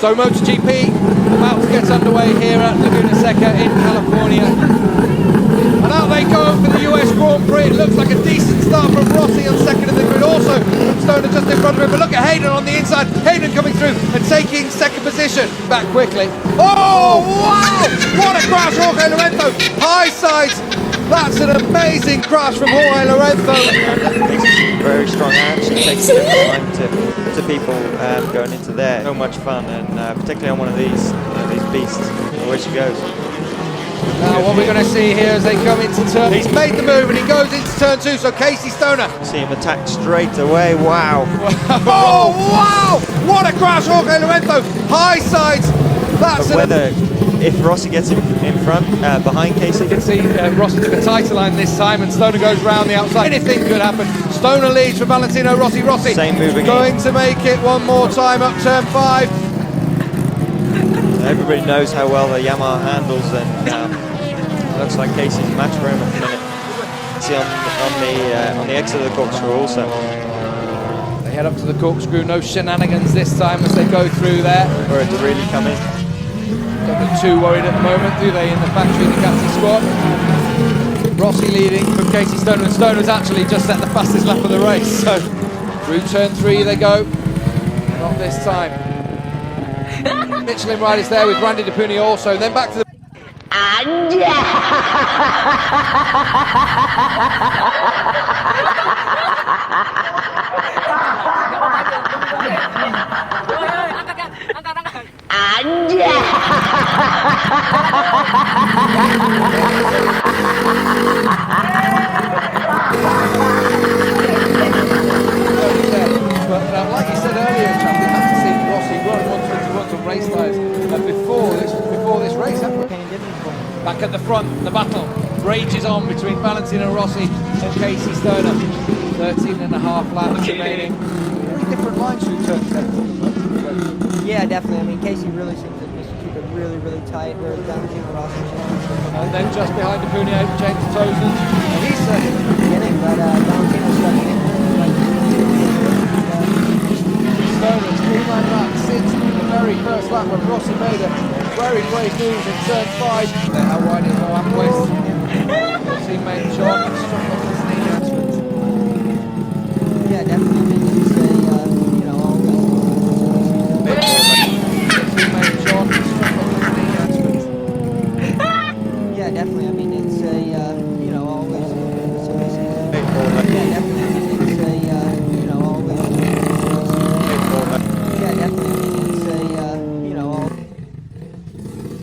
So MotoGP about to get underway here at Laguna Seca in California. And out they go for the US Grand Prix. It looks like a decent start from Rossi on second in the grid. Also Stoner just in front of him. But look at Hayden on the inside. Hayden coming through and taking second position. Back quickly. Oh, wow! What a crash, Jorge Lorenzo. High sides. That's an amazing crash from Jorge Lorenzo. Very strong action, takes a bit of time to people going into there. So much fun, and particularly on one of these beasts. Away she goes. Now what we're going to see here as they come into turn. He's made the move and he goes into turn 2. So Casey Stoner. See him attack straight away. Wow. Oh wow! What a crash, Jorge Lorenzo. High sides. That's whether if Rossi gets him in front, behind Casey. You can see Rossi took a tighter line this time and Stoner goes round the outside. Anything could happen. Stoner leads for Valentino Rossi. Rossi same move again. Going to make it one more time up turn 5. So everybody knows how well the Yamaha handles, and looks like Casey's a match for him at the minute. See on the exit of the corkscrew also. They head up to the corkscrew. No shenanigans this time as they go through there. For it to really come in. Don't look too worried at the moment, do they, in the factory Ducati squad? Rossi leading from Casey Stoner, and Stoner's actually just set the fastest lap of the race. So through turn 3 they go. Not this time. Michelin riders there with Randy DePuni also. Then back to the... But like you said earlier, chap, we haven't seen Rossi run 121s on race tyres before this race, haven't we? Back at the front, the battle rages on between Valentino Rossi and Casey Stoner. 13 and a half laps remaining. Any different lines through turn 10? Yeah, definitely. I mean, Casey really seems to just keep it really, really tight. Where Valentino Rossi and then just behind DePuni, James Tozen. He's in the beginning, but Valentino's stepping in. Stoner streamlined lap 6 in the very first lap when Rossi made a very brave move in turn 5. How wide is Moab West? Teammate John struck off his knee. Yeah, definitely.